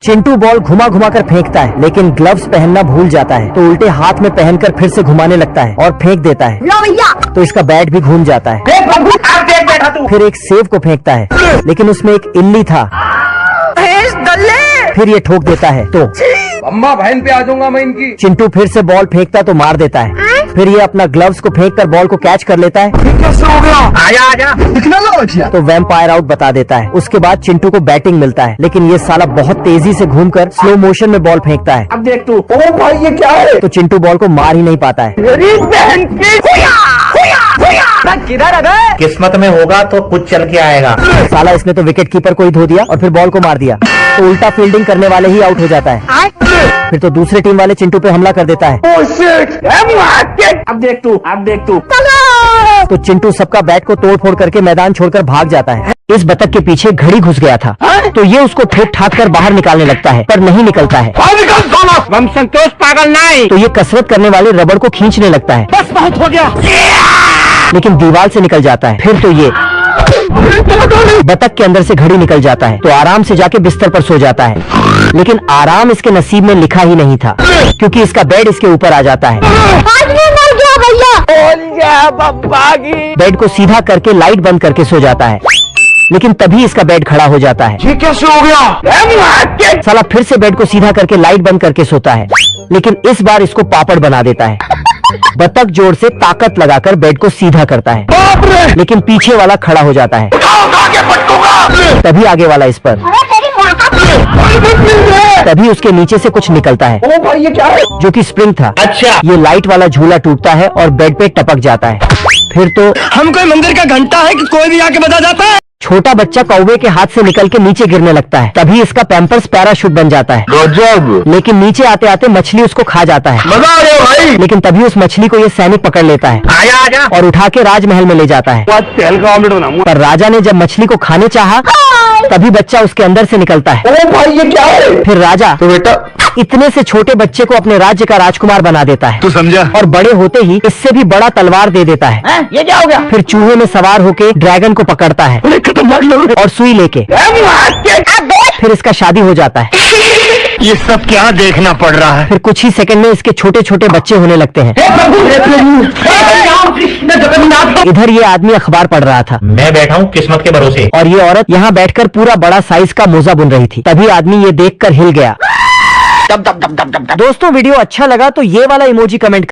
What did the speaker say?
Chintu ball घुमा घुमा कर फेंकता है, लेकिन ग्लव्स पहनना भूल जाता है, तो उल्टे हाथ में पहनकर फिर से घुमाने लगता है और फेंक देता है, तो इसका बैट भी घूम जाता है। फिर एक सेव को फेंकता है, लेकिन उसमें एक इल्ली था, फिर ये ठोक देता है, तो अम्मा बहन पे आ जाऊंगा मैं इनकी। चिंटू फिर से बॉल फेंकता तो मार देता है, फिर ये अपना ग्लव्स को फेंककर बॉल को कैच कर लेता है, कैसे हो गया? आजा आजा। तो वैम्पायर आउट बता देता है। उसके बाद चिंटू को बैटिंग मिलता है, लेकिन ये साला बहुत तेजी से घूमकर स्लो मोशन में बॉल फेंकता है, अब देख तू। ओ भाई ये क्या है? तो चिंटू बॉल को मार ही नहीं पाता है। मेरी बहन की किधर आ गए? किस्मत में होगा तो कुछ चल के आएगा। साला इसने तो विकेट कीपर को ही धो दिया और फिर बॉल को मार दिया, तो उल्टा फील्डिंग करने वाले ही आउट हो जाता है। फिर तो दूसरे टीम वाले चिंटू पे हमला कर देता है, Oh shit! अब देख तू। तो चिंटू सबका बैट को तोड़ फोड़ करके मैदान छोड़कर भाग जाता है। इस बतख के पीछे घड़ी घुस गया था, तो ये उसको ठोक ठाक कर बाहर निकालने लगता है, पर नहीं निकलता है। हम संतोष पागल नहीं। तो ये कसरत करने वाले रबड़ को खींचने लगता है, बस बहुत हो गया। लेकिन दीवार से निकल जाता है। फिर तो ये बतख के अंदर से घड़ी निकल जाता है, तो आराम से जाके बिस्तर पर सो जाता है। लेकिन आराम इसके नसीब में लिखा ही नहीं था, क्योंकि इसका बेड इसके ऊपर आ जाता है। बेड को सीधा करके लाइट बंद करके सो जाता है, लेकिन तभी इसका बेड खड़ा हो जाता है। ये कैसे हो गया? साला फिर से बेड को सीधा करके लाइट बंद करके सोता है, लेकिन इस बार इसको पापड़ बना देता है। बतख जोर से ताकत लगाकर बेड को सीधा करता है, लेकिन पीछे वाला खड़ा हो जाता है। तभी आगे वाला इस पर, तभी उसके नीचे से कुछ निकलता है, ओ भाई ये क्या है? जो कि स्प्रिंग था। अच्छा, ये लाइट वाला झूला टूटता है और बेड पे टपक जाता है। फिर तो हम कोई मंदिर का घंटा है कि कोई भी आके बजा जाता है? छोटा बच्चा कौवे के हाथ से निकल के नीचे गिरने लगता है, तभी इसका पैम्पर्स पैराशूट बन जाता है। गजब। लेकिन नीचे आते आते मछली उसको खा जाता है, मजा आ गया भाई। लेकिन तभी उस मछली को ये सैनिक पकड़ लेता है आजा आजा। और उठा के राजमहल में ले जाता है। तेल का ऑमलेट बनाऊंगा। पर राजा ने जब मछली को खाने चाहा, तभी बच्चा उसके अंदर से निकलता है। ओ भाई ये क्या है? फिर राजा तो बेटा इतने से छोटे बच्चे को अपने राज्य का राजकुमार बना देता है, तू समझा? और बड़े होते ही इससे भी बड़ा तलवार दे देता है। ये क्या हो गया? फिर चूहे में सवार होके ड्रैगन को पकड़ता है खतरनाक लग रहा और सुई लेके, फिर इसका शादी हो जाता है। ये सब क्या देखना पड़ रहा है? फिर कुछ ही सेकंड में इसके छोटे छोटे बच्चे होने लगते हैं। इधर ये आदमी अखबार पढ़ रहा था, मैं बैठा हूँ किस्मत के भरोसे। और ये औरत यहाँ बैठकर पूरा बड़ा साइज का मोजा बुन रही थी। तभी आदमी ये देखकर हिल गया। दोस्तों वीडियो अच्छा लगा तो ये वाला इमोजी कमेंट